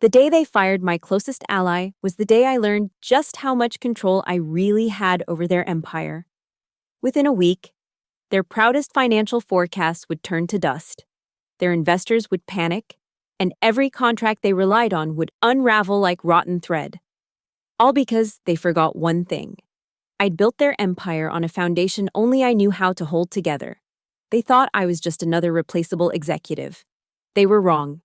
The day they fired my closest ally was the day I learned just how much control I really had over their empire. Within a week, their proudest financial forecasts would turn to dust. Their investors would panic, and every contract they relied on would unravel like rotten thread. All because they forgot one thing. I'd built their empire on a foundation only I knew how to hold together. They thought I was just another replaceable executive. They were wrong.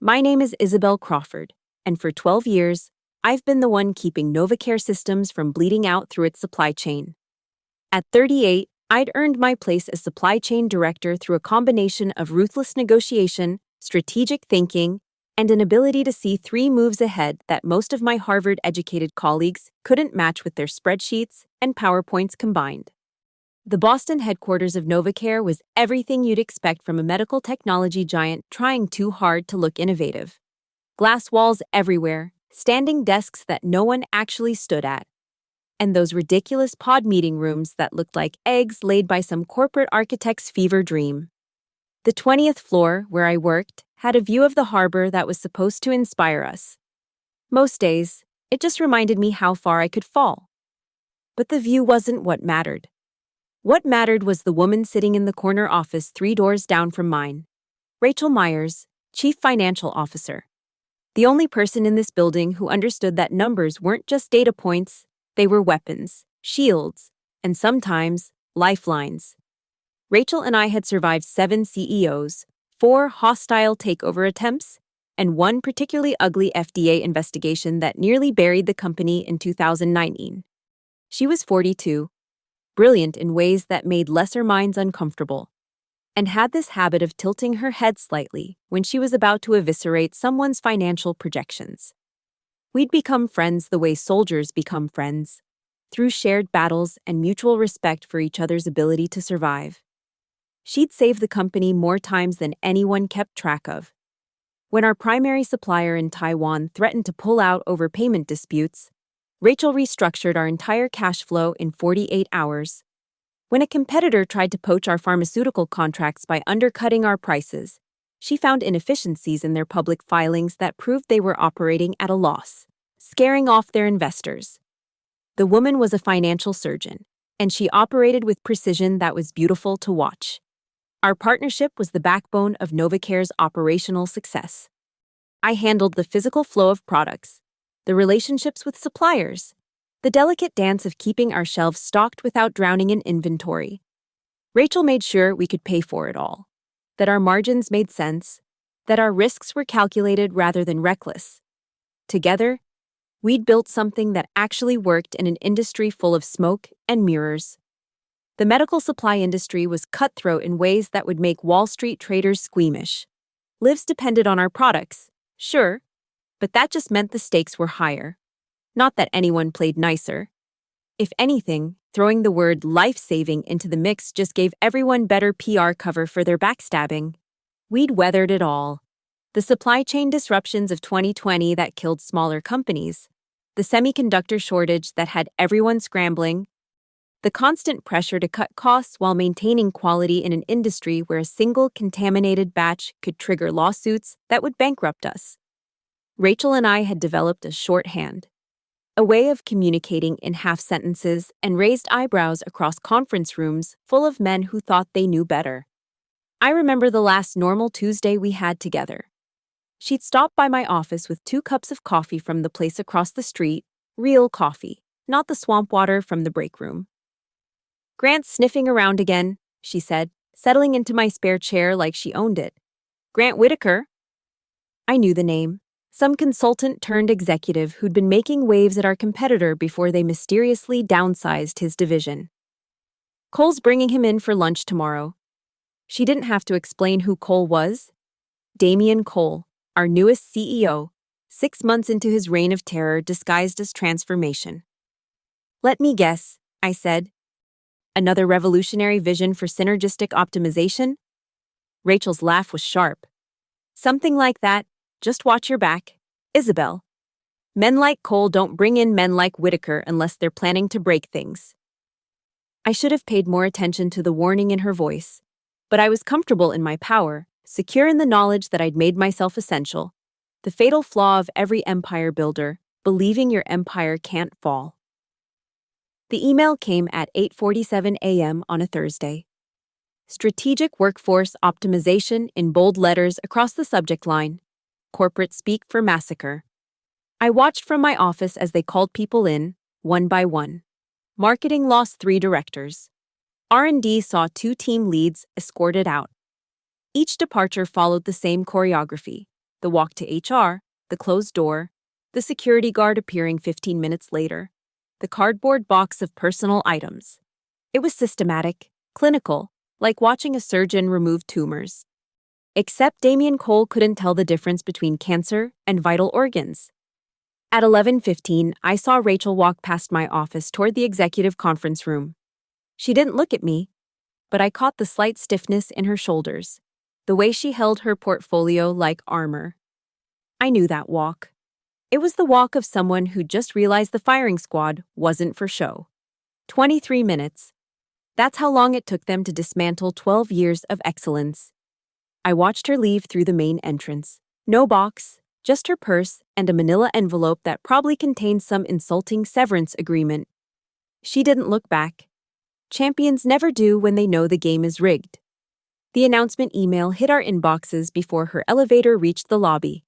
My name is Isabel Crawford, and for 12 years, I've been the one keeping NovaCare Systems from bleeding out through its supply chain. At 38, I'd earned my place as supply chain director through a combination of ruthless negotiation, strategic thinking, and an ability to see 3 moves ahead that most of my Harvard-educated colleagues couldn't match with their spreadsheets and PowerPoints combined. The Boston headquarters of NovaCare was everything you'd expect from a medical technology giant trying too hard to look innovative. Glass walls everywhere, standing desks that no one actually stood at, and those ridiculous pod meeting rooms that looked like eggs laid by some corporate architect's fever dream. The 20th floor, where I worked, had a view of the harbor that was supposed to inspire us. Most days, it just reminded me how far I could fall. But the view wasn't what mattered. What mattered was the woman sitting in the corner office 3 doors down from mine. Rachel Myers, Chief Financial Officer. The only person in this building who understood that numbers weren't just data points, they were weapons, shields, and sometimes lifelines. Rachel and I had survived 7 CEOs, 4 hostile takeover attempts, and 1 particularly ugly FDA investigation that nearly buried the company in 2019. She was 42, brilliant in ways that made lesser minds uncomfortable, and had this habit of tilting her head slightly when she was about to eviscerate someone's financial projections. We'd become friends the way soldiers become friends, through shared battles and mutual respect for each other's ability to survive. She'd saved the company more times than anyone kept track of. When our primary supplier in Taiwan threatened to pull out over payment disputes, Rachel restructured our entire cash flow in 48 hours. When a competitor tried to poach our pharmaceutical contracts by undercutting our prices, she found inefficiencies in their public filings that proved they were operating at a loss, scaring off their investors. The woman was a financial surgeon, and she operated with precision that was beautiful to watch. Our partnership was the backbone of NovaCare's operational success. I handled the physical flow of products, the relationships with suppliers, the delicate dance of keeping our shelves stocked without drowning in inventory. Rachel made sure we could pay for it all, that our margins made sense, that our risks were calculated rather than reckless. Together, we'd built something that actually worked in an industry full of smoke and mirrors. The medical supply industry was cutthroat in ways that would make Wall Street traders squeamish. Lives depended on our products, sure, but that just meant the stakes were higher. Not that anyone played nicer. If anything, throwing the word life-saving into the mix just gave everyone better PR cover for their backstabbing. We'd weathered it all. The supply chain disruptions of 2020 that killed smaller companies, the semiconductor shortage that had everyone scrambling, the constant pressure to cut costs while maintaining quality in an industry where a single contaminated batch could trigger lawsuits that would bankrupt us. Rachel and I had developed a shorthand, a way of communicating in half sentences and raised eyebrows across conference rooms full of men who thought they knew better. I remember the last normal Tuesday we had together. She'd stop by my office with 2 cups of coffee from the place across the street, real coffee, not the swamp water from the break room. "Grant's sniffing around again," she said, settling into my spare chair like she owned it. "Grant Whitaker." I knew the name. Some consultant turned executive who'd been making waves at our competitor before they mysteriously downsized his division. "Cole's bringing him in for lunch tomorrow." She didn't have to explain who Cole was. Damian Cole, our newest CEO, 6 months into his reign of terror disguised as transformation. "Let me guess," I said. "Another revolutionary vision for synergistic optimization?" Rachel's laugh was sharp. "Something like that. Just watch your back, Isabel. Men like Cole don't bring in men like Whitaker unless they're planning to break things." I should have paid more attention to the warning in her voice, but I was comfortable in my power, secure in the knowledge that I'd made myself essential. The fatal flaw of every empire builder, believing your empire can't fall. The email came at 8:47 a.m. on a Thursday. Strategic Workforce Optimization in bold letters across the subject line. Corporate speak for massacre. I watched from my office as they called people in, one by one. Marketing lost 3 directors. R&D saw 2 team leads escorted out. Each departure followed the same choreography: the walk to HR, the closed door, the security guard appearing 15 minutes later, the cardboard box of personal items. It was systematic, clinical, like watching a surgeon remove tumors. Except Damien Cole couldn't tell the difference between cancer and vital organs. At 11:15, I saw Rachel walk past my office toward the executive conference room. She didn't look at me, but I caught the slight stiffness in her shoulders, the way she held her portfolio like armor. I knew that walk. It was the walk of someone who just realized the firing squad wasn't for show. 23 minutes. That's how long it took them to dismantle 12 years of excellence. I watched her leave through the main entrance. No box, just her purse and a manila envelope that probably contained some insulting severance agreement. She didn't look back. Champions never do when they know the game is rigged. The announcement email hit our inboxes before her elevator reached the lobby.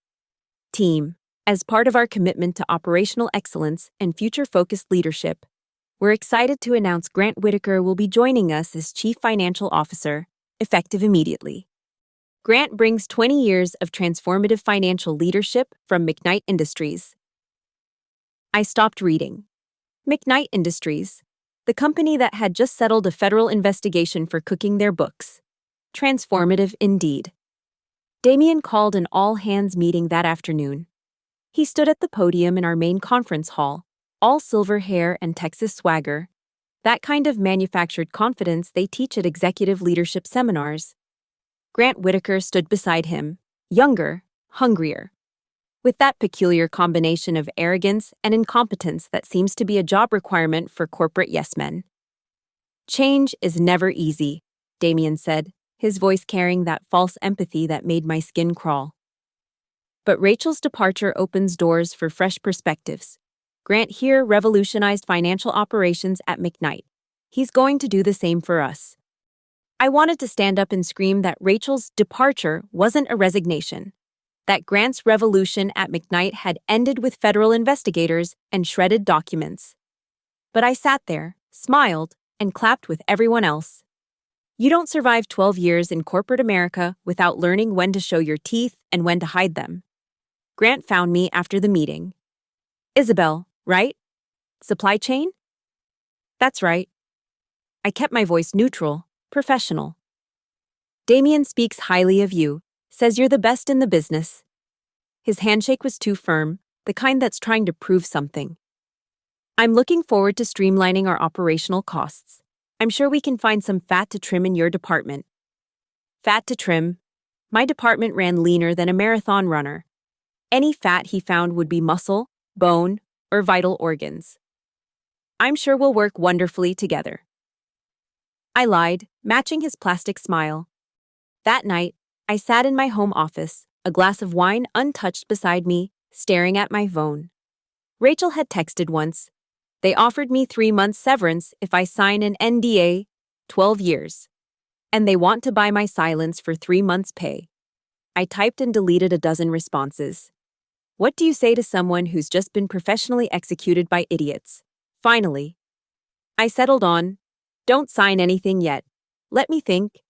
Team, as part of our commitment to operational excellence and future-focused leadership, we're excited to announce Grant Whitaker will be joining us as Chief Financial Officer, effective immediately. Grant brings 20 years of transformative financial leadership from McKnight Industries. I stopped reading. McKnight Industries, the company that had just settled a federal investigation for cooking their books. Transformative indeed. Damien called an all-hands meeting that afternoon. He stood at the podium in our main conference hall, all silver hair and Texas swagger, that kind of manufactured confidence they teach at executive leadership seminars. Grant Whitaker stood beside him, younger, hungrier, with that peculiar combination of arrogance and incompetence that seems to be a job requirement for corporate yes-men. Change is never easy, Damien said, his voice carrying that false empathy that made my skin crawl. But Rachel's departure opens doors for fresh perspectives. Grant here revolutionized financial operations at McKnight. He's going to do the same for us. I wanted to stand up and scream that Rachel's departure wasn't a resignation, that Grant's revolution at McKnight had ended with federal investigators and shredded documents. But I sat there, smiled, and clapped with everyone else. You don't survive 12 years in corporate America without learning when to show your teeth and when to hide them. Grant found me after the meeting. Isabel, right? Supply chain? That's right. I kept my voice neutral, professional. Damien speaks highly of you, says you're the best in the business. His handshake was too firm, the kind that's trying to prove something. I'm looking forward to streamlining our operational costs. I'm sure we can find some fat to trim in your department. Fat to trim? My department ran leaner than a marathon runner. Any fat he found would be muscle, bone, or vital organs. I'm sure we'll work wonderfully together. I lied, matching his plastic smile. That night, I sat in my home office, a glass of wine untouched beside me, staring at my phone. Rachel had texted once. They offered me 3 months severance if I sign an NDA, 12 years. And they want to buy my silence for 3 months' pay. I typed and deleted a dozen responses. What do you say to someone who's just been professionally executed by idiots? Finally, I settled on, don't sign anything yet. Let me think.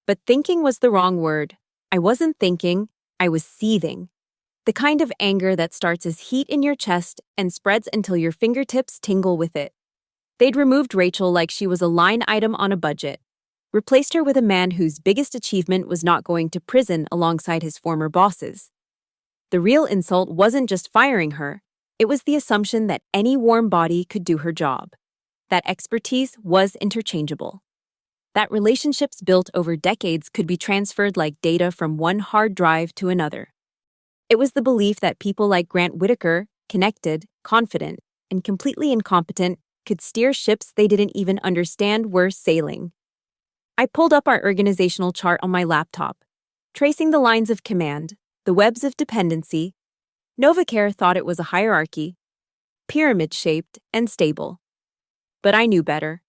But thinking was the wrong word. I wasn't thinking, I was seething. The kind of anger that starts as heat in your chest and spreads until your fingertips tingle with it. They'd removed Rachel like she was a line item on a budget, replaced her with a man whose biggest achievement was not going to prison alongside his former bosses. The real insult wasn't just firing her, it was the assumption that any warm body could do her job, that expertise was interchangeable, that relationships built over decades could be transferred like data from one hard drive to another. It was the belief that people like Grant Whitaker, connected, confident, and completely incompetent, could steer ships they didn't even understand were sailing. I pulled up our organizational chart on my laptop, tracing the lines of command, the webs of dependency. Novacare thought it was a hierarchy, pyramid-shaped and stable. But I knew better.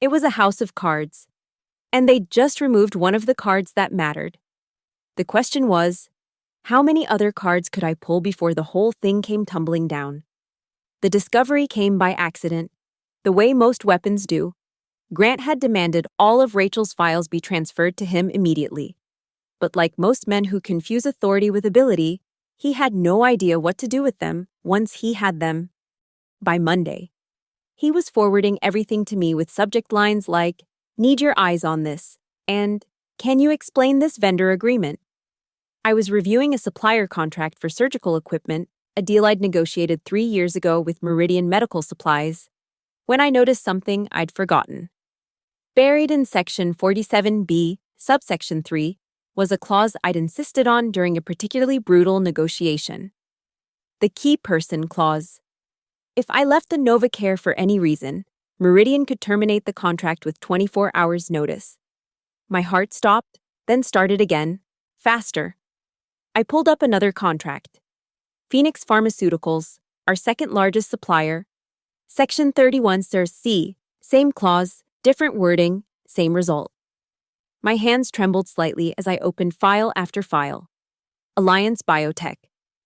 It was a house of cards, and they'd just removed one of the cards that mattered. The question was, how many other cards could I pull before the whole thing came tumbling down? The discovery came by accident, the way most weapons do. Grant had demanded all of Rachel's files be transferred to him immediately. But like most men who confuse authority with ability, he had no idea what to do with them once he had them. By Monday, he was forwarding everything to me with subject lines like, "Need your eyes on this," and "Can you explain this vendor agreement?" I was reviewing a supplier contract for surgical equipment, a deal I'd negotiated 3 years ago with Meridian Medical Supplies, when I noticed something I'd forgotten. Buried in Section 47B, subsection 3, was a clause I'd insisted on during a particularly brutal negotiation. The key person clause. If I left the Novacare for any reason, Meridian could terminate the contract with 24 hours' notice. My heart stopped, then started again, faster. I pulled up another contract. Phoenix Pharmaceuticals, our second largest supplier. Section 31 says C, same clause, different wording, same result. My hands trembled slightly as I opened file after file. Alliance Biotech,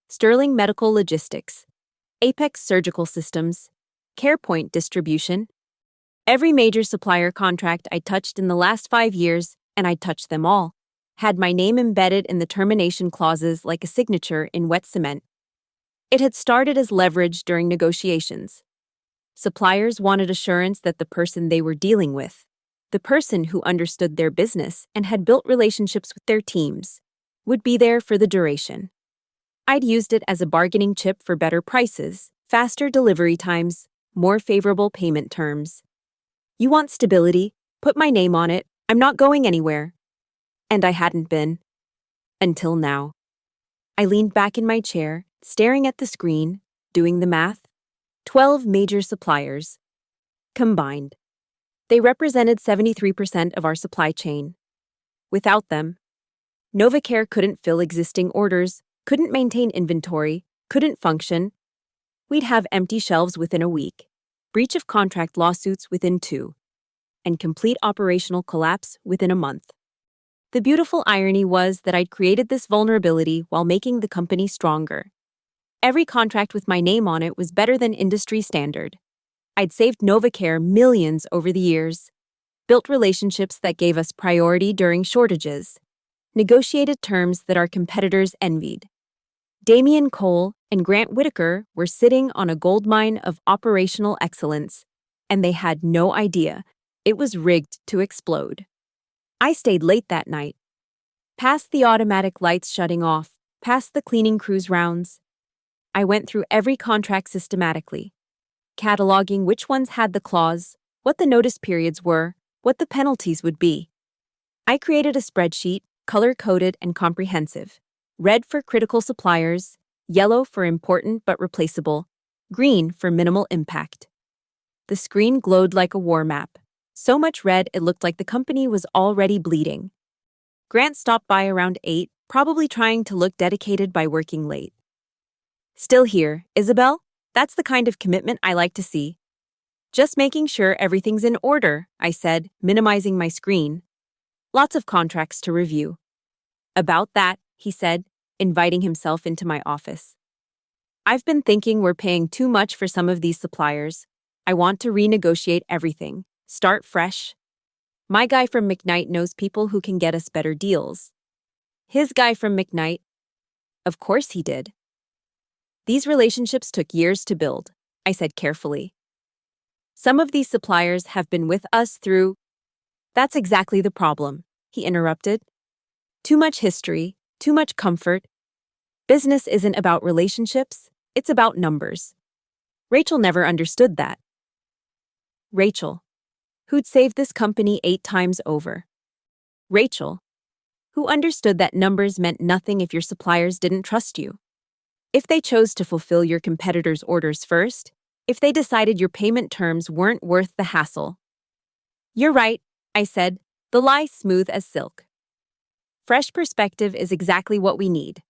Sterling Medical Logistics, Apex Surgical Systems, CarePoint Distribution. Every major supplier contract I touched in the last 5 years, and I'd touched them all, had my name embedded in the termination clauses like a signature in wet cement. It had started as leverage during negotiations. Suppliers wanted assurance that the person they were dealing with, the person who understood their business and had built relationships with their teams, would be there for the duration. I'd used it as a bargaining chip for better prices, faster delivery times, more favorable payment terms. You want stability? Put my name on it. I'm not going anywhere. And I hadn't been. Until now. I leaned back in my chair, staring at the screen, doing the math. 12 major suppliers. Combined. They represented 73% of our supply chain. Without them, Novacare couldn't fill existing orders, couldn't maintain inventory, couldn't function. We'd have empty shelves within a week, breach of contract lawsuits within 2, and complete operational collapse within a month. The beautiful irony was that I'd created this vulnerability while making the company stronger. Every contract with my name on it was better than industry standard. I'd saved Novacare millions over the years, built relationships that gave us priority during shortages, negotiated terms that our competitors envied. Damian Cole and Grant Whitaker were sitting on a goldmine of operational excellence, and they had no idea it was rigged to explode. I stayed late that night, past the automatic lights shutting off, past the cleaning crew's rounds. I went through every contract systematically, cataloging which ones had the clause, what the notice periods were, what the penalties would be. I created a spreadsheet, color-coded and comprehensive. Red for critical suppliers, yellow for important but replaceable, green for minimal impact. The screen glowed like a war map. So much red it looked like the company was already bleeding. Grant stopped by around 8, probably trying to look dedicated by working late. Still here, Isabel? That's the kind of commitment I like to see. Just making sure everything's in order, I said, minimizing my screen. Lots of contracts to review. About that, he said, inviting himself into my office. I've been thinking we're paying too much for some of these suppliers. I want to renegotiate everything, start fresh. My guy from McKnight knows people who can get us better deals. His guy from McKnight? Of course he did. These relationships took years to build, I said carefully. Some of these suppliers have been with us through... That's exactly the problem, he interrupted. Too much history, too much comfort. Business isn't about relationships, it's about numbers. Rachel never understood that. Rachel, who'd saved this company 8 times over. Rachel, who understood that numbers meant nothing if your suppliers didn't trust you. If they chose to fulfill your competitors' orders first, if they decided your payment terms weren't worth the hassle. You're right, I said, the lie smooth as silk. Fresh perspective is exactly what we need.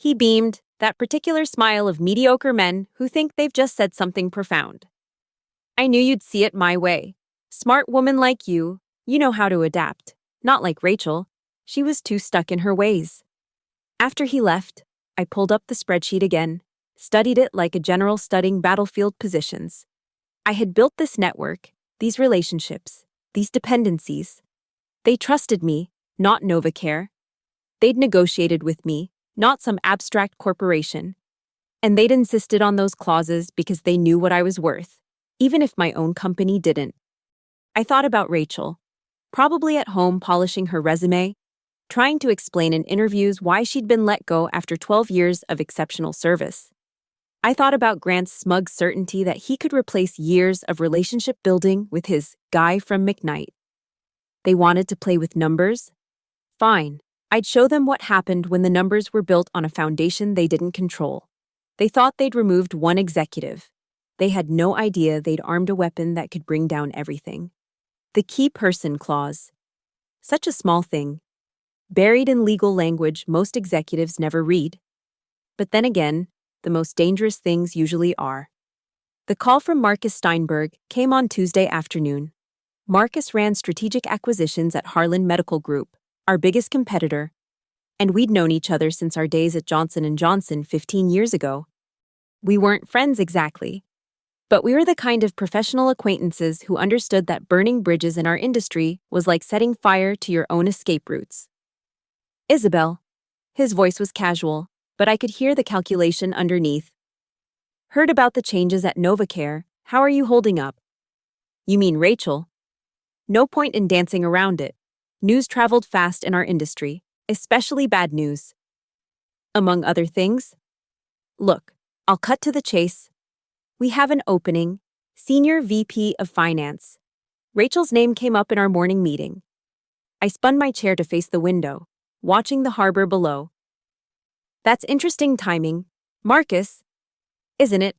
He beamed, that particular smile of mediocre men who think they've just said something profound. I knew you'd see it my way. Smart woman like you know how to adapt. Not like Rachel. She was too stuck in her ways. After he left, I pulled up the spreadsheet again, studied it like a general studying battlefield positions. I had built this network, these relationships, these dependencies. They trusted me, not NovaCare. They'd negotiated with me, not some abstract corporation. And they'd insisted on those clauses because they knew what I was worth, even if my own company didn't. I thought about Rachel, probably at home polishing her resume, trying to explain in interviews why she'd been let go after 12 years of exceptional service. I thought about Grant's smug certainty that he could replace years of relationship building with his guy from McKnight. They wanted to play with numbers? Fine. I'd show them what happened when the numbers were built on a foundation they didn't control. They thought they'd removed one executive. They had no idea they'd armed a weapon that could bring down everything. The key person clause. Such a small thing. Buried in legal language most executives never read. But then again, the most dangerous things usually are. The call from Marcus Steinberg came on Tuesday afternoon. Marcus ran strategic acquisitions at Harlan Medical Group, our biggest competitor, and we'd known each other since our days at Johnson & Johnson 15 years ago. We weren't friends exactly, but we were the kind of professional acquaintances who understood that burning bridges in our industry was like setting fire to your own escape routes. Isabel. His voice was casual, but I could hear the calculation underneath. Heard about the changes at NovaCare. How are you holding up? You mean Rachel? No point in dancing around it. News traveled fast in our industry, especially bad news. Among other things. Look, I'll cut to the chase. We have an opening, Senior VP of Finance. Rachel's name came up in our morning meeting. I spun my chair to face the window, watching the harbor below. That's interesting timing, Marcus, isn't it?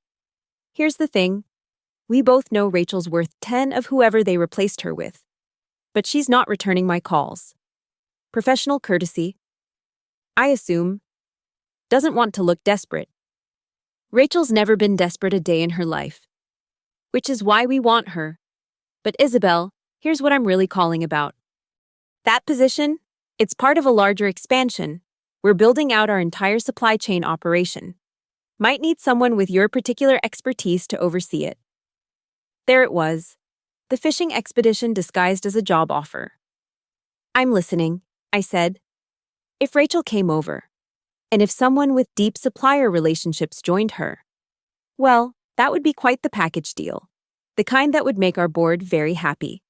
Here's the thing. We both know Rachel's worth 10 of whoever they replaced her with. But she's not returning my calls. Professional courtesy, I assume, doesn't want to look desperate. Rachel's never been desperate a day in her life. Which is why we want her. But Isabel, here's what I'm really calling about. That position, it's part of a larger expansion. We're building out our entire supply chain operation. Might need someone with your particular expertise to oversee it. There it was. The fishing expedition disguised as a job offer. I'm listening, I said. If Rachel came over, and if someone with deep supplier relationships joined her, well, that would be quite the package deal. The kind that would make our board very happy.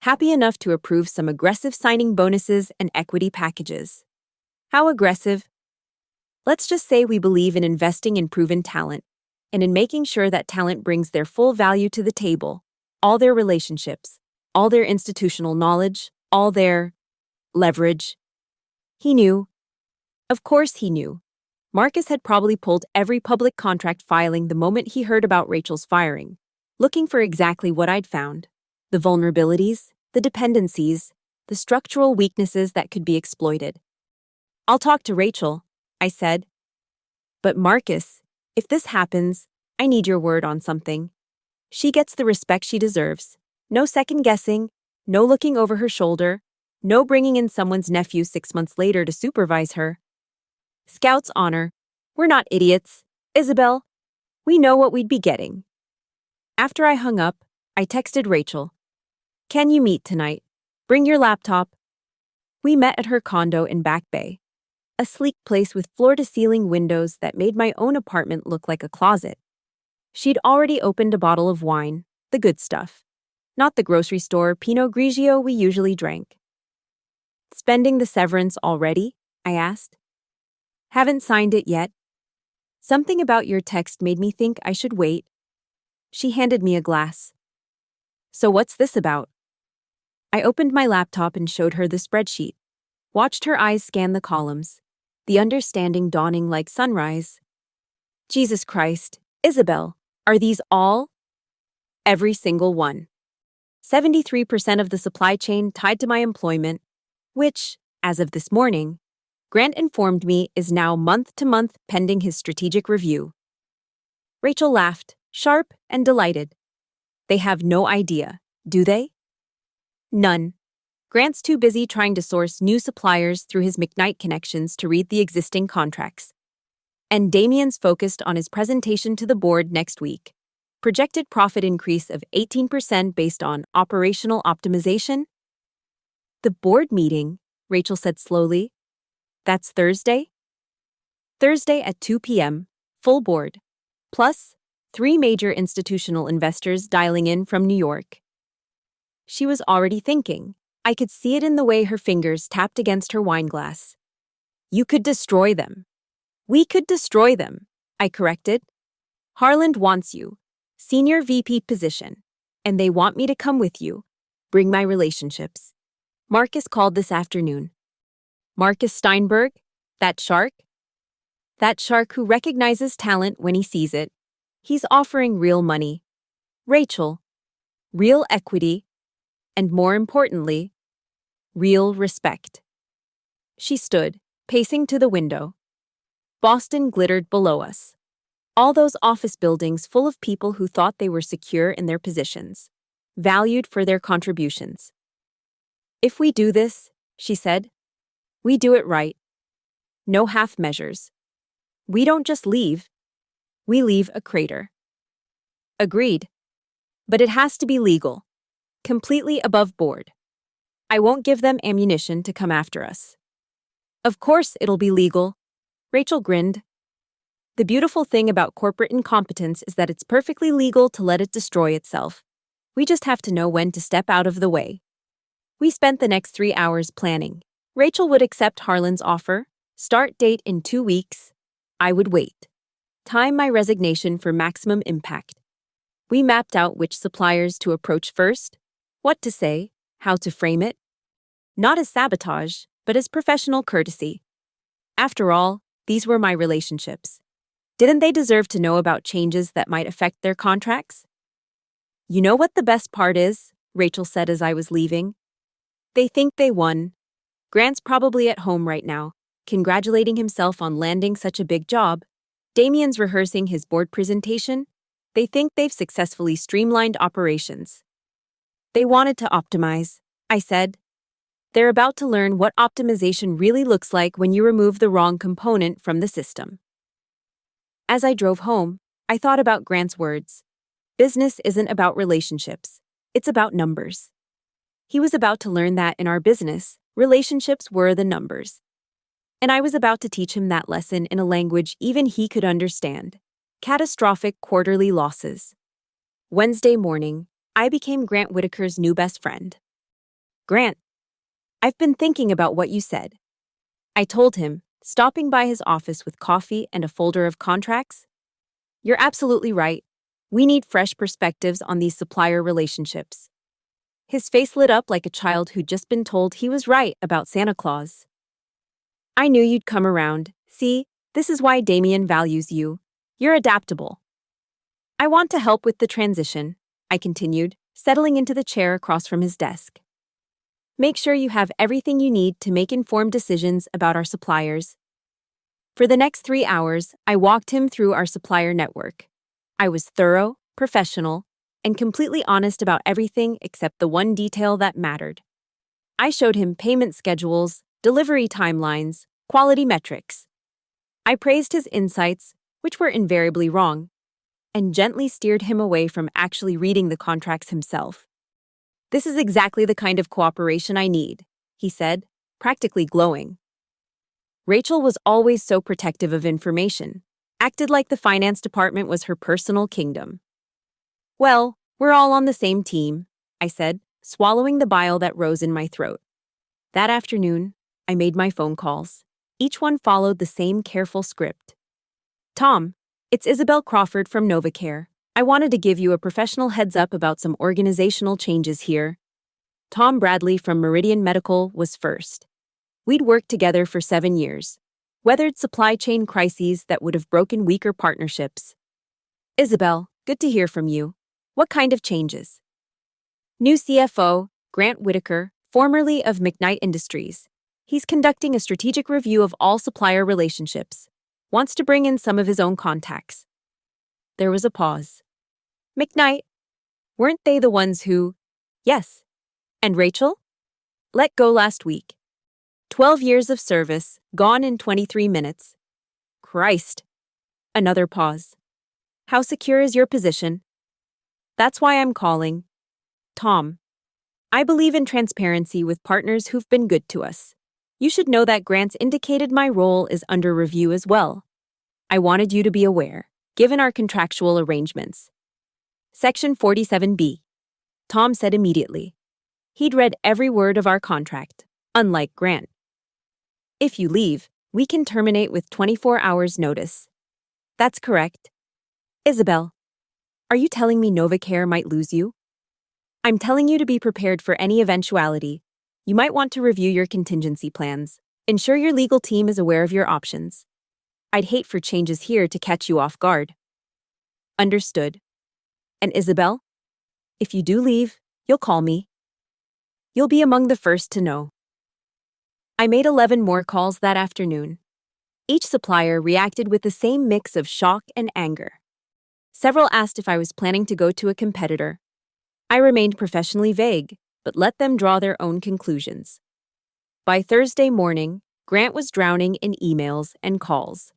Happy enough to approve some aggressive signing bonuses and equity packages. How aggressive? Let's just say we believe in investing in proven talent, and in making sure that talent brings their full value to the table, all their relationships, all their institutional knowledge, all their leverage. He knew. Of course he knew. Marcus had probably pulled every public contract filing the moment he heard about Rachel's firing, looking for exactly what I'd found. The vulnerabilities, the dependencies, the structural weaknesses that could be exploited. I'll talk to Rachel, I said. But Marcus, if this happens, I need your word on something. She gets the respect she deserves. No second guessing, no looking over her shoulder, no bringing in someone's nephew 6 months later to supervise her. Scout's honor. We're not idiots. Isabel, we know what we'd be getting. After I hung up, I texted Rachel. Can you meet tonight? Bring your laptop. We met at her condo in Back Bay. A sleek place with floor-to-ceiling windows that made my own apartment look like a closet. She'd already opened a bottle of wine, the good stuff. Not the grocery store Pinot Grigio we usually drank. Spending the severance already? I asked. Haven't signed it yet. Something about your text made me think I should wait. She handed me a glass. So what's this about? I opened my laptop and showed her the spreadsheet. Watched her eyes scan the columns, the understanding dawning like sunrise. Jesus Christ, Isabel, are these all? Every single one. 73% of the supply chain tied to my employment, which, as of this morning, Grant informed me is now month to month pending his strategic review. Rachel laughed, sharp and delighted. They have no idea, do they? None. Grant's too busy trying to source new suppliers through his McKnight connections to read the existing contracts. And Damien's focused on his presentation to the board next week. Projected profit increase of 18% based on operational optimization. The board meeting, Rachel said slowly. That's Thursday? Thursday at 2 p.m., full board. Plus, 3 major institutional investors dialing in from New York. She was already thinking. I could see it in the way her fingers tapped against her wine glass. You could destroy them. We could destroy them, I corrected. Harland wants you. Senior VP position. And they want me to come with you. Bring my relationships. Marcus called this afternoon. Marcus Steinberg? That shark? That shark who recognizes talent when he sees it. He's offering real money. Rachel. Real equity. And more importantly, real respect. She stood, pacing to the window. Boston glittered below us. All those office buildings full of people who thought they were secure in their positions, valued for their contributions. If we do this, she said, we do it right. No half measures. We don't just leave. We leave a crater. Agreed. But it has to be legal. Completely above board. I won't give them ammunition to come after us. Of course it'll be legal. Rachel grinned. The beautiful thing about corporate incompetence is that it's perfectly legal to let it destroy itself. We just have to know when to step out of the way. We spent the next 3 hours planning. Rachel would accept Harlan's offer. Start date in 2 weeks. I would wait. Time my resignation for maximum impact. We mapped out which suppliers to approach first, what to say, how to frame it. Not as sabotage, but as professional courtesy. After all, these were my relationships. Didn't they deserve to know about changes that might affect their contracts? You know what the best part is? Rachel said as I was leaving. They think they won. Grant's probably at home right now, congratulating himself on landing such a big job. Damien's rehearsing his board presentation. They think they've successfully streamlined operations. They wanted to optimize, I said. They're about to learn what optimization really looks like when you remove the wrong component from the system. As I drove home, I thought about Grant's words. Business isn't about relationships. It's about numbers. He was about to learn that in our business, relationships were the numbers. And I was about to teach him that lesson in a language even he could understand. Catastrophic quarterly losses. Wednesday morning, I became Grant Whitaker's new best friend. Grant, I've been thinking about what you said. I told him, stopping by his office with coffee and a folder of contracts. You're absolutely right. We need fresh perspectives on these supplier relationships. His face lit up like a child who'd just been told he was right about Santa Claus. I knew you'd come around. See, this is why Damien values you. You're adaptable. I want to help with the transition, I continued, settling into the chair across from his desk. Make sure you have everything you need to make informed decisions about our suppliers. For the next 3 hours, I walked him through our supplier network. I was thorough, professional, and completely honest about everything except the one detail that mattered. I showed him payment schedules, delivery timelines, quality metrics. I praised his insights, which were invariably wrong, and gently steered him away from actually reading the contracts himself. This is exactly the kind of cooperation I need, he said, practically glowing. Rachel was always so protective of information, acted like the finance department was her personal kingdom. Well, we're all on the same team, I said, swallowing the bile that rose in my throat. That afternoon, I made my phone calls. Each one followed the same careful script. Tom, it's Isabel Crawford from NovaCare. I wanted to give you a professional heads up about some organizational changes here. Tom Bradley from Meridian Medical was first. We'd worked together for 7 years, weathered supply chain crises that would have broken weaker partnerships. Isabel, good to hear from you. What kind of changes? New CFO, Grant Whitaker, formerly of McKnight Industries. He's conducting a strategic review of all supplier relationships. Wants to bring in some of his own contacts. There was a pause. McKnight, weren't they the ones who... Yes. And Rachel? Let go last week. 12 years of service, gone in 23 minutes. Christ. Another pause. How secure is your position? That's why I'm calling. Tom. I believe in transparency with partners who've been good to us. You should know that Grant's indicated my role is under review as well. I wanted you to be aware, given our contractual arrangements. Section 47B. Tom said immediately. He'd read every word of our contract, unlike Grant. If you leave, we can terminate with 24 hours notice. That's correct. Isabel, are you telling me NovaCare might lose you? I'm telling you to be prepared for any eventuality. You might want to review your contingency plans. Ensure your legal team is aware of your options. I'd hate for changes here to catch you off guard. Understood. And Isabel, if you do leave, you'll call me. You'll be among the first to know. I made 11 more calls that afternoon. Each supplier reacted with the same mix of shock and anger. Several asked if I was planning to go to a competitor. I remained professionally vague, but let them draw their own conclusions. By Thursday morning, Grant was drowning in emails and calls.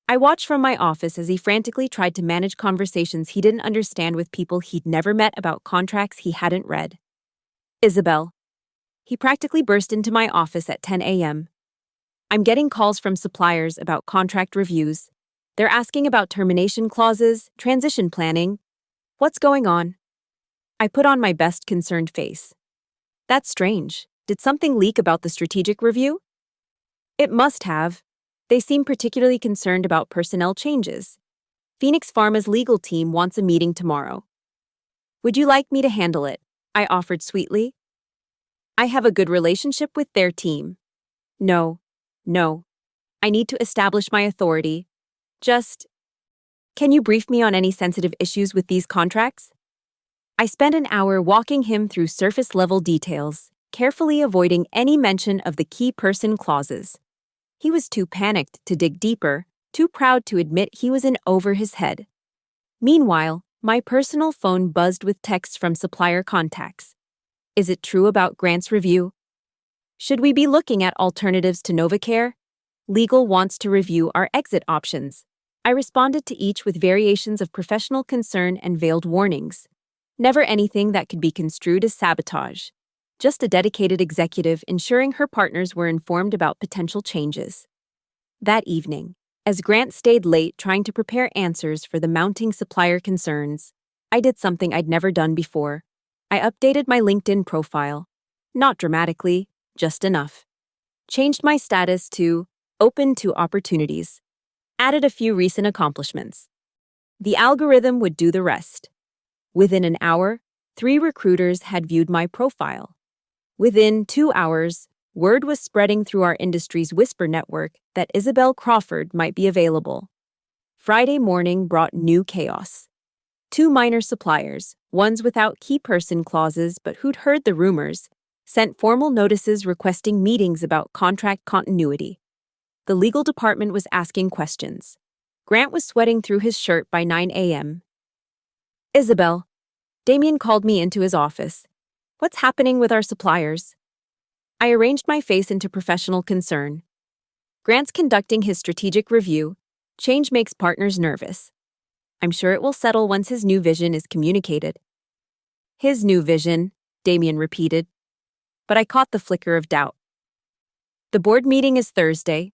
I watched from my office as he frantically tried to manage conversations he didn't understand with people he'd never met about contracts he hadn't read. Isabel. He practically burst into my office at 10 a.m. I'm getting calls from suppliers about contract reviews. They're asking about termination clauses, transition planning. What's going on? I put on my best concerned face. That's strange. Did something leak about the strategic review? It must have. They seem particularly concerned about personnel changes. Phoenix Pharma's legal team wants a meeting tomorrow. Would you like me to handle it? I offered sweetly. I have a good relationship with their team. No. I need to establish my authority. Can you brief me on any sensitive issues with these contracts? I spent an hour walking him through surface-level details, carefully avoiding any mention of the key person clauses. He was too panicked to dig deeper, too proud to admit he was in over his head. Meanwhile, my personal phone buzzed with texts from supplier contacts. Is it true about Grant's review? Should we be looking at alternatives to NovaCare? Legal wants to review our exit options. I responded to each with variations of professional concern and veiled warnings. Never anything that could be construed as sabotage. Just a dedicated executive ensuring her partners were informed about potential changes. That evening, as Grant stayed late trying to prepare answers for the mounting supplier concerns, I did something I'd never done before. I updated my LinkedIn profile. Not dramatically, just enough. Changed my status to open to opportunities. Added a few recent accomplishments. The algorithm would do the rest. Within an hour, 3 recruiters had viewed my profile. Within 2 hours, word was spreading through our industry's whisper network that Isabel Crawford might be available. Friday morning brought new chaos. 2 minor suppliers, ones without key person clauses but who'd heard the rumors, sent formal notices requesting meetings about contract continuity. The legal department was asking questions. Grant was sweating through his shirt by 9 a.m. Isabel. Damien called me into his office. What's happening with our suppliers? I arranged my face into professional concern. Grant's conducting his strategic review. Change makes partners nervous. I'm sure it will settle once his new vision is communicated. His new vision, Damien repeated. But I caught the flicker of doubt. The board meeting is Thursday.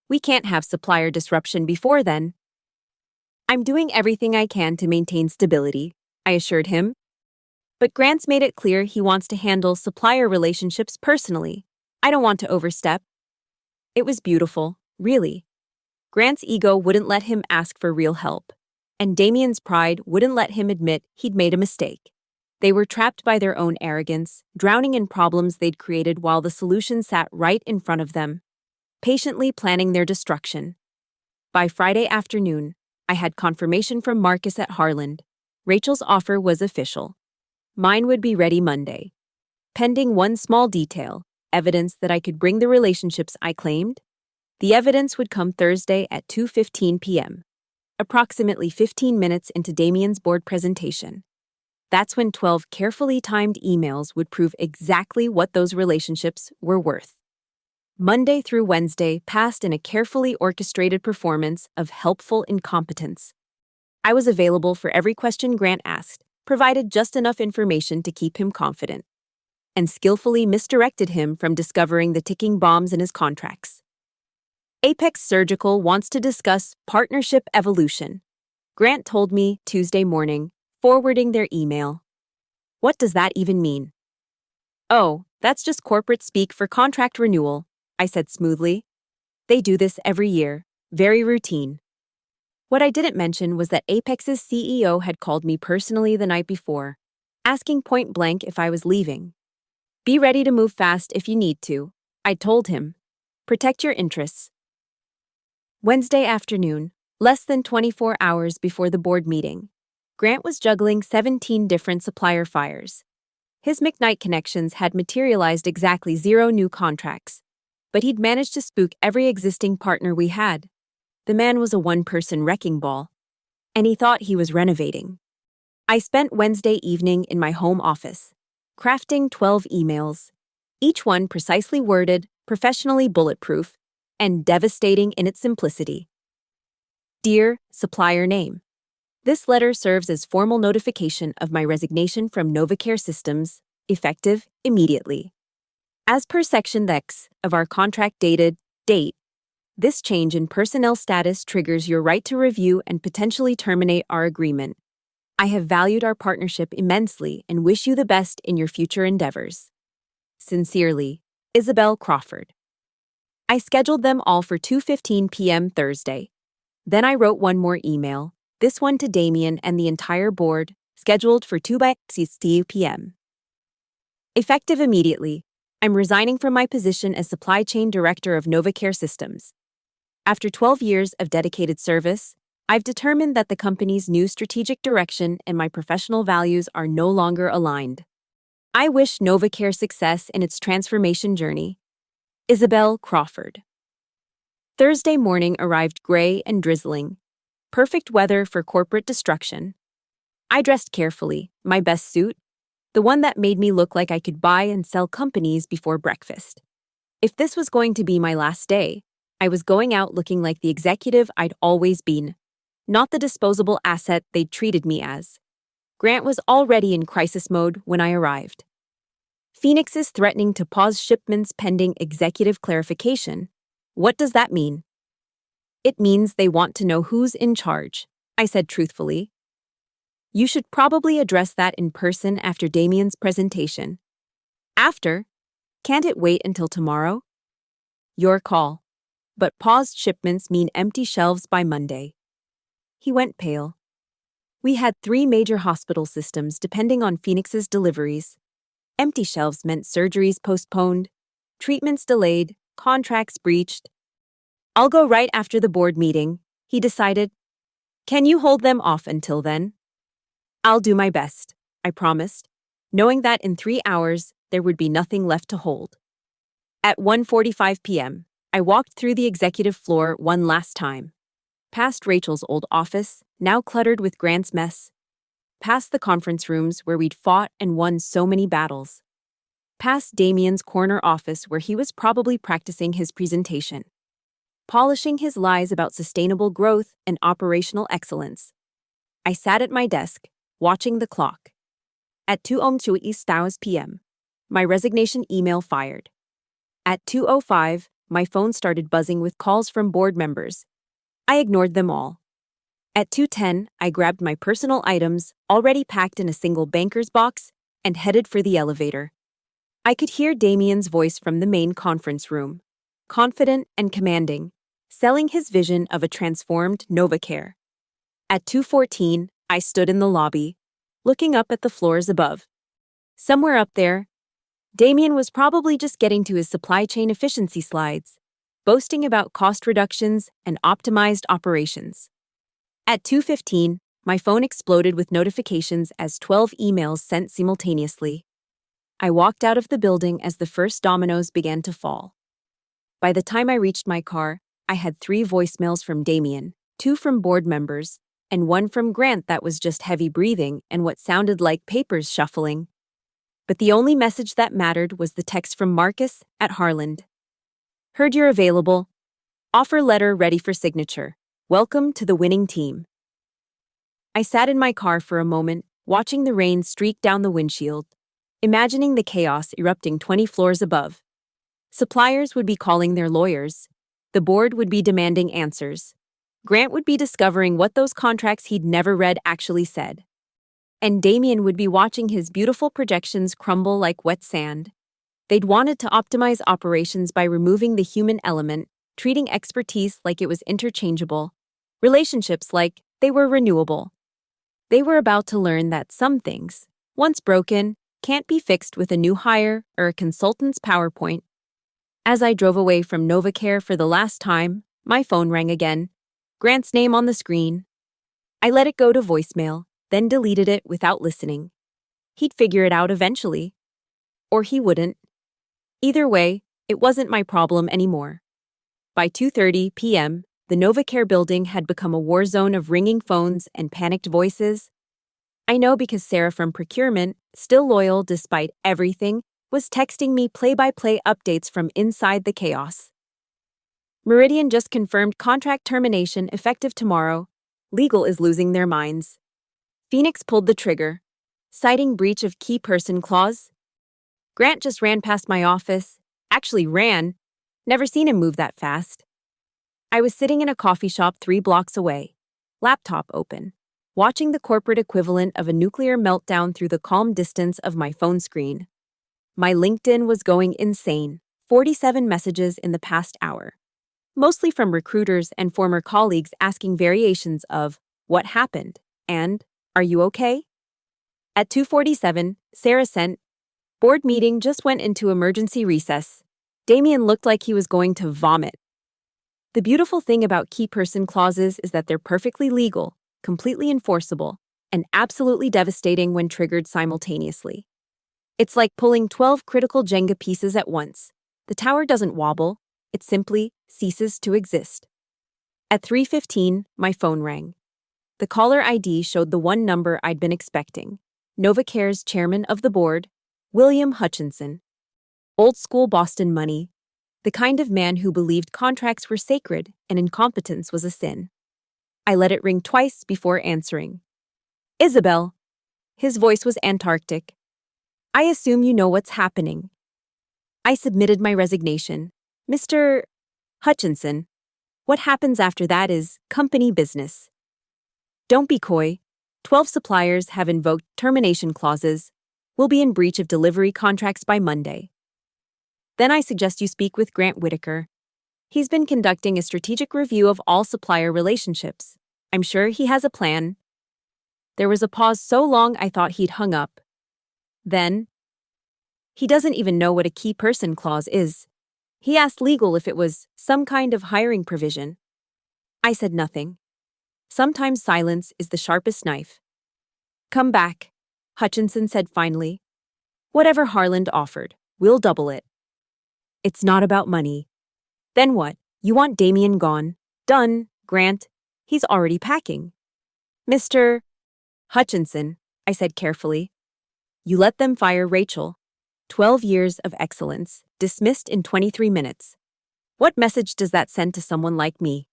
We can't have supplier disruption before then. I'm doing everything I can to maintain stability, I assured him. But Grant's made it clear he wants to handle supplier relationships personally. I don't want to overstep. It was beautiful, really. Grant's ego wouldn't let him ask for real help, and Damien's pride wouldn't let him admit he'd made a mistake. They were trapped by their own arrogance, drowning in problems they'd created while the solution sat right in front of them, patiently planning their destruction. By Friday afternoon, I had confirmation from Marcus at Harland. Rachel's offer was official. Mine would be ready Monday. Pending one small detail, evidence that I could bring the relationships I claimed? The evidence would come Thursday at 2:15 p.m., approximately 15 minutes into Damien's board presentation. That's when 12 carefully timed emails would prove exactly what those relationships were worth. Monday through Wednesday passed in a carefully orchestrated performance of helpful incompetence. I was available for every question Grant asked, provided just enough information to keep him confident, and skillfully misdirected him from discovering the ticking bombs in his contracts. Apex Surgical wants to discuss partnership evolution, Grant told me Tuesday morning, forwarding their email. What does that even mean? Oh, that's just corporate speak for contract renewal, I said smoothly. They do this every year, very routine. What I didn't mention was that Apex's CEO had called me personally the night before, asking point blank if I was leaving. Be ready to move fast if you need to, I told him. Protect your interests. Wednesday afternoon, less than 24 hours before the board meeting, Grant was juggling 17 different supplier fires. His McKnight connections had materialized exactly 0 new contracts, but he'd managed to spook every existing partner we had. The man was a one-person wrecking ball, and he thought he was renovating. I spent Wednesday evening in my home office, crafting 12 emails, each one precisely worded, professionally bulletproof, and devastating in its simplicity. Dear Supplier Name, this letter serves as formal notification of my resignation from NovaCare Systems, effective immediately. As per Section X of our contract dated date, this change in personnel status triggers your right to review and potentially terminate our agreement. I have valued our partnership immensely and wish you the best in your future endeavors. Sincerely, Isabel Crawford. I scheduled them all for 2:15 p.m. Thursday. Then I wrote one more email, this one to Damien and the entire board, scheduled for 2:00 p.m. Effective immediately, I'm resigning from my position as Supply Chain Director of NovaCare Systems. After 12 years of dedicated service, I've determined that the company's new strategic direction and my professional values are no longer aligned. I wish NovaCare success in its transformation journey. Isabel Crawford. Thursday morning arrived gray and drizzling. Perfect weather for corporate destruction. I dressed carefully, my best suit, the one that made me look like I could buy and sell companies before breakfast. If this was going to be my last day, I was going out looking like the executive I'd always been, not the disposable asset they'd treated me as. Grant was already in crisis mode when I arrived. Phoenix is threatening to pause shipments pending executive clarification. What does that mean? It means they want to know who's in charge, I said truthfully. You should probably address that in person after Damien's presentation. After? Can't it wait until tomorrow? Your call. But paused shipments mean empty shelves by Monday. He went pale. We had 3 major hospital systems depending on Phoenix's deliveries. Empty shelves meant surgeries postponed, treatments delayed, contracts breached. I'll go right after the board meeting, he decided. Can you hold them off until then? I'll do my best, I promised, knowing that in 3 hours there would be nothing left to hold. At 1:45 p.m., I walked through the executive floor one last time. Past Rachel's old office, now cluttered with Grant's mess. Past the conference rooms where we'd fought and won so many battles. Past Damien's corner office where he was probably practicing his presentation. Polishing his lies about sustainable growth and operational excellence. I sat at my desk, watching the clock. At 2:02 p.m., my resignation email fired. At 2:05, my phone started buzzing with calls from board members. I ignored them all. At 2:10, I grabbed my personal items, already packed in a single banker's box, and headed for the elevator. I could hear Damien's voice from the main conference room, confident and commanding, selling his vision of a transformed NovaCare. At 2:14, I stood in the lobby, looking up at the floors above. Somewhere up there, Damien was probably just getting to his supply chain efficiency slides, boasting about cost reductions and optimized operations. At 2:15, my phone exploded with notifications as 12 emails sent simultaneously. I walked out of the building as the first dominoes began to fall. By the time I reached my car, I had 3 voicemails from Damien, 2 from board members, and 1 from Grant that was just heavy breathing and what sounded like papers shuffling. But the only message that mattered was the text from Marcus at Harland. Heard you're available. Offer letter ready for signature. Welcome to the winning team. I sat in my car for a moment, watching the rain streak down the windshield, imagining the chaos erupting 20 floors above. Suppliers would be calling their lawyers. The board would be demanding answers. Grant would be discovering what those contracts he'd never read actually said. And Damien would be watching his beautiful projections crumble like wet sand. They'd wanted to optimize operations by removing the human element, treating expertise like it was interchangeable, relationships like they were renewable. They were about to learn that some things, once broken, can't be fixed with a new hire or a consultant's PowerPoint. As I drove away from NovaCare for the last time, my phone rang again, Grant's name on the screen. I let it go to voicemail, then deleted it without listening. He'd figure it out eventually. Or he wouldn't. Either way, it wasn't my problem anymore. By 2:30 p.m., the NovaCare building had become a war zone of ringing phones and panicked voices. I know because Sarah from procurement, still loyal despite everything, was texting me play-by-play updates from inside the chaos. Meridian just confirmed contract termination effective tomorrow. Legal is losing their minds. Phoenix pulled the trigger, citing breach of key person clause. Grant just ran past my office. Actually ran. Never seen him move that fast. I was sitting in a coffee shop 3 blocks away, laptop open, watching the corporate equivalent of a nuclear meltdown through the calm distance of my phone screen. My LinkedIn was going insane, 47 messages in the past hour. Mostly from recruiters and former colleagues asking variations of, what happened? And, are you okay? At 2:47, Sarah sent, board meeting just went into emergency recess. Damien looked like he was going to vomit. The beautiful thing about key person clauses is that they're perfectly legal, completely enforceable, and absolutely devastating when triggered simultaneously. It's like pulling 12 critical Jenga pieces at once. The tower doesn't wobble, it simply ceases to exist. At 3:15, my phone rang. The caller ID showed the one number I'd been expecting, NovaCare's chairman of the board, William Hutchinson. Old school Boston money, the kind of man who believed contracts were sacred and incompetence was a sin. I let it ring twice before answering. Isabel. His voice was Antarctic. I assume you know what's happening. I submitted my resignation. Mr. Hutchinson, what happens after that is company business. Don't be coy. 12 suppliers have invoked termination clauses. We'll be in breach of delivery contracts by Monday. Then I suggest you speak with Grant Whitaker. He's been conducting a strategic review of all supplier relationships. I'm sure he has a plan. There was a pause so long I thought he'd hung up. Then, he doesn't even know what a key person clause is. He asked legal if it was some kind of hiring provision. I said nothing. Sometimes silence is the sharpest knife. Come back, Hutchinson said finally. Whatever Harland offered, we'll double it. It's not about money. Then what? You want Damien gone? Done, Grant. He's already packing. Mr. Hutchinson, I said carefully. You let them fire Rachel. 12 years of excellence, dismissed in 23 minutes. What message does that send to someone like me?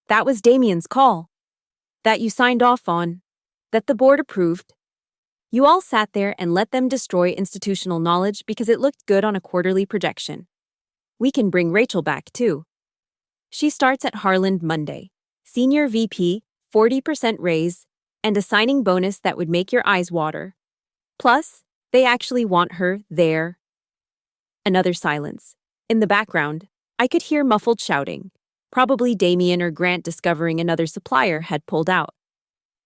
That was Damien's call. That you signed off on. That the board approved. You all sat there and let them destroy institutional knowledge because it looked good on a quarterly projection. We can bring Rachel back, too. She starts at Harland Monday. Senior VP, 40% raise, and a signing bonus that would make your eyes water. Plus, they actually want her there. Another silence. In the background, I could hear muffled shouting. Probably Damien or Grant discovering another supplier had pulled out.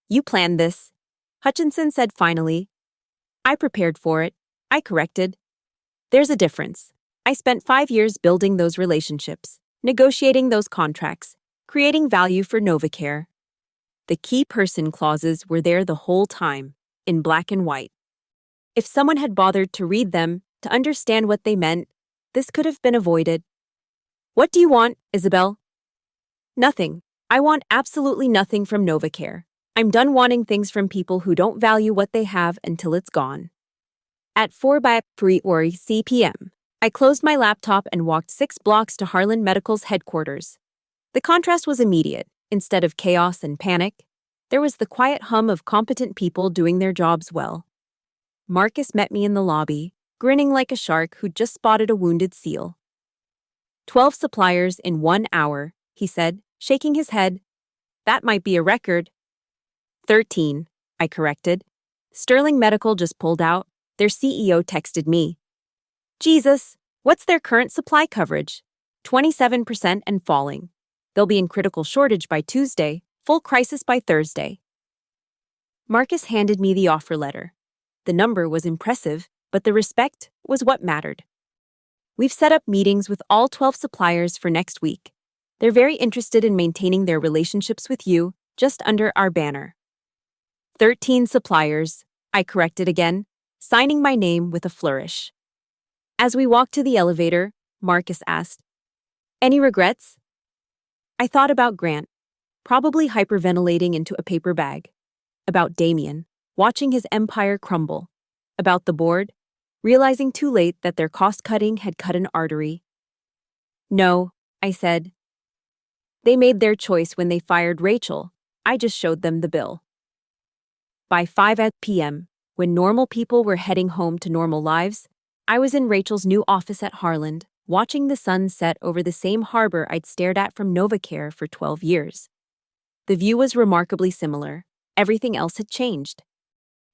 You planned this, Hutchinson said finally. I prepared for it. I corrected. There's a difference. I spent 5 years building those relationships, negotiating those contracts, creating value for NovaCare. The key person clauses were there the whole time, in black and white. If someone had bothered to read them, to understand what they meant, this could have been avoided. What do you want, Isabel? Nothing. I want absolutely nothing from NovaCare. I'm done wanting things from people who don't value what they have until it's gone. At 4:03 p.m., I closed my laptop and walked 6 blocks to Harlan Medical's headquarters. The contrast was immediate. Instead of chaos and panic, there was the quiet hum of competent people doing their jobs well. Marcus met me in the lobby, grinning like a shark who'd just spotted a wounded seal. 12 suppliers in 1 hour, he said, shaking his head. That might be a record. 13, I corrected. Sterling Medical just pulled out. Their CEO texted me. Jesus, what's their current supply coverage? 27% and falling. They'll be in critical shortage by Tuesday, full crisis by Thursday. Marcus handed me the offer letter. The number was impressive, but the respect was what mattered. We've set up meetings with all 12 suppliers for next week. They're very interested in maintaining their relationships with you, just under our banner. 13 suppliers, I corrected again, signing my name with a flourish. As we walked to the elevator, Marcus asked, "Any regrets?" I thought about Grant, probably hyperventilating into a paper bag. About Damien, watching his empire crumble. About the board, realizing too late that their cost-cutting had cut an artery. No, I said. They made their choice when they fired Rachel. I just showed them the bill. By 5 p.m., when normal people were heading home to normal lives, I was in Rachel's new office at Harland, watching the sun set over the same harbor I'd stared at from NovaCare for 12 years. The view was remarkably similar. Everything else had changed.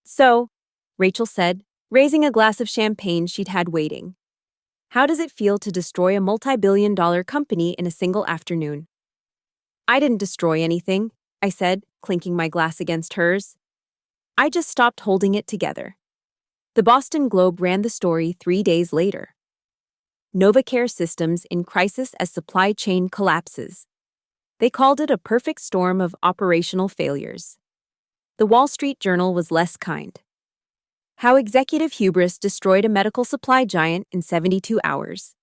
So, Rachel said, raising a glass of champagne she'd had waiting. How does it feel to destroy a multi-billion-dollar company in a single afternoon? I didn't destroy anything, I said, clinking my glass against hers. I just stopped holding it together. The Boston Globe ran the story 3 days later. NovaCare systems in crisis as supply chain collapses. They called it a perfect storm of operational failures. The Wall Street Journal was less kind. How executive hubris destroyed a medical supply giant in 72 hours.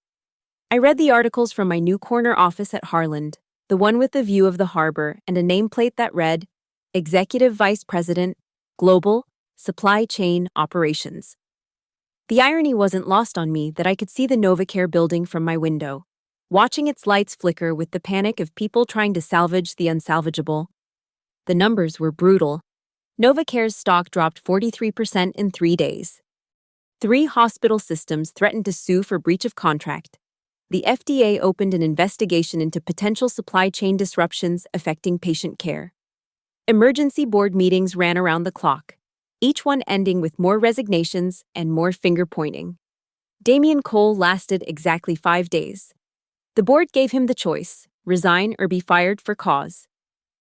I read the articles from my new corner office at Harland, the one with the view of the harbor and a nameplate that read, Executive Vice President, Global, Supply Chain Operations. The irony wasn't lost on me that I could see the NovaCare building from my window, watching its lights flicker with the panic of people trying to salvage the unsalvageable. The numbers were brutal. NovaCare's stock dropped 43% in 3 days. 3 hospital systems threatened to sue for breach of contract. The FDA opened an investigation into potential supply chain disruptions affecting patient care. Emergency board meetings ran around the clock, each one ending with more resignations and more finger-pointing. Damien Cole lasted exactly 5 days. The board gave him the choice, resign or be fired for cause.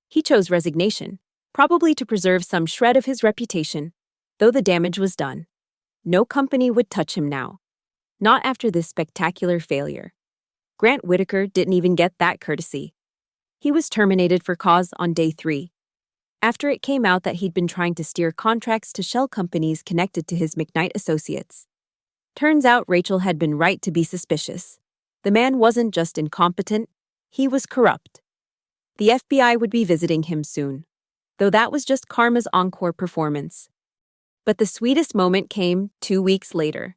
He chose resignation, probably to preserve some shred of his reputation, though the damage was done. No company would touch him now. Not after this spectacular failure. Grant Whitaker didn't even get that courtesy. He was terminated for cause on day 3. After it came out that he'd been trying to steer contracts to shell companies connected to his McKnight associates. Turns out Rachel had been right to be suspicious. The man wasn't just incompetent, he was corrupt. The FBI would be visiting him soon, though that was just karma's encore performance. But the sweetest moment came 2 weeks later,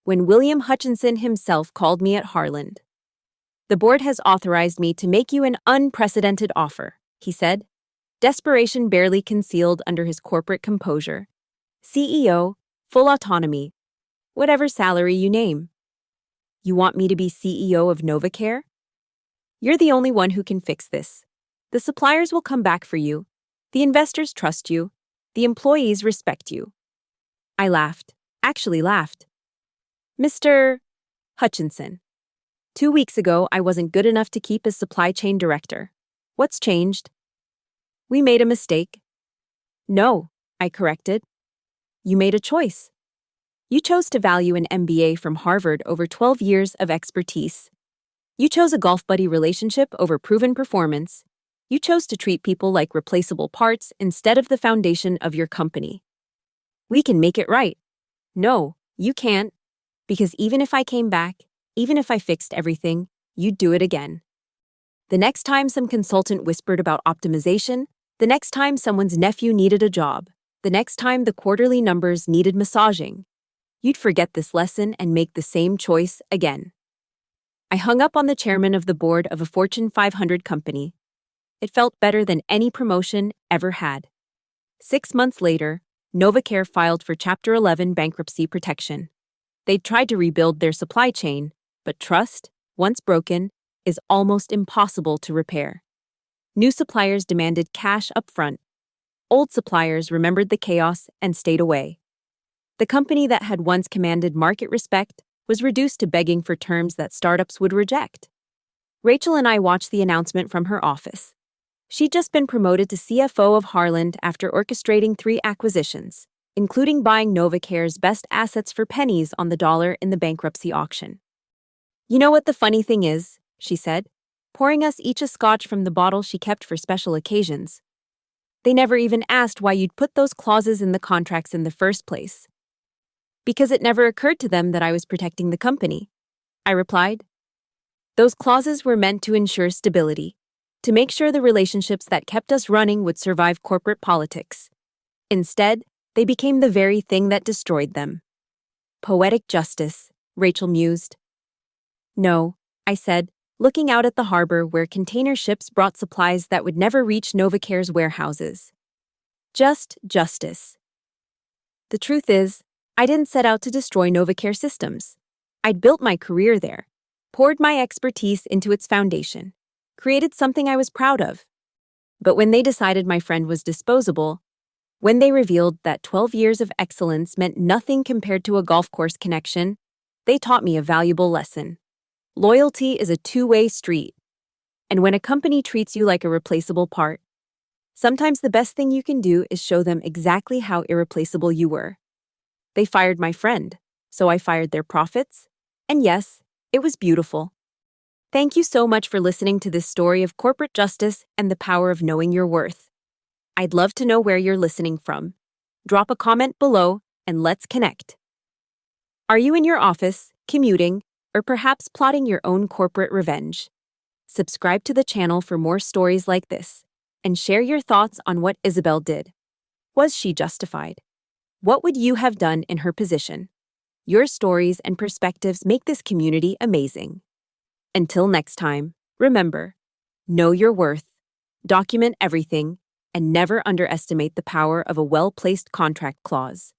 when William Hutchinson himself called me at Harland. The board has authorized me to make you an unprecedented offer, he said, desperation barely concealed under his corporate composure. CEO, full autonomy, whatever salary you name. You want me to be CEO of NovaCare? You're the only one who can fix this. The suppliers will come back for you. The investors trust you. The employees respect you. I laughed, actually laughed. Mr. Hutchinson. 2 weeks ago, I wasn't good enough to keep as supply chain director. What's changed? We made a mistake. No, I corrected. You made a choice. You chose to value an MBA from Harvard over 12 years of expertise. You chose a golf buddy relationship over proven performance. You chose to treat people like replaceable parts instead of the foundation of your company. We can make it right. No, you can't. Because even if I came back, even if I fixed everything, you'd do it again. The next time some consultant whispered about optimization, the next time someone's nephew needed a job, the next time the quarterly numbers needed massaging, you'd forget this lesson and make the same choice again. I hung up on the chairman of the board of a Fortune 500 company. It felt better than any promotion ever had. 6 months later, NovaCare filed for Chapter 11 bankruptcy protection. They'd tried to rebuild their supply chain, but trust, once broken, is almost impossible to repair. New suppliers demanded cash up front. Old suppliers remembered the chaos and stayed away. The company that had once commanded market respect was reduced to begging for terms that startups would reject. Rachel and I watched the announcement from her office. She'd just been promoted to CFO of Harland after orchestrating 3 acquisitions, including buying NovaCare's best assets for pennies on the dollar in the bankruptcy auction. "You know what the funny thing is," she said, pouring us each a scotch from the bottle she kept for special occasions. "They never even asked why you'd put those clauses in the contracts in the first place." "Because it never occurred to them that I was protecting the company," I replied. "Those clauses were meant to ensure stability, to make sure the relationships that kept us running would survive corporate politics. Instead, they became the very thing that destroyed them." "Poetic justice," Rachel mused. "No," I said, looking out at the harbor where container ships brought supplies that would never reach NovaCare's warehouses. "Just justice. The truth is, I didn't set out to destroy NovaCare systems. I'd built my career there, poured my expertise into its foundation, created something I was proud of. But when they decided my friend was disposable, when they revealed that 12 years of excellence meant nothing compared to a golf course connection, they taught me a valuable lesson. Loyalty is a two-way street. And when a company treats you like a replaceable part, sometimes the best thing you can do is show them exactly how irreplaceable you were. They fired my friend, so I fired their profits. And yes, it was beautiful. Thank you so much for listening to this story of corporate justice and the power of knowing your worth. I'd love to know where you're listening from. Drop a comment below and let's connect. Are you in your office, commuting, or perhaps plotting your own corporate revenge? Subscribe to the channel for more stories like this, and share your thoughts on what Isabel did. Was she justified? What would you have done in her position? Your stories and perspectives make this community amazing. Until next time, remember, know your worth, document everything, and never underestimate the power of a well-placed contract clause.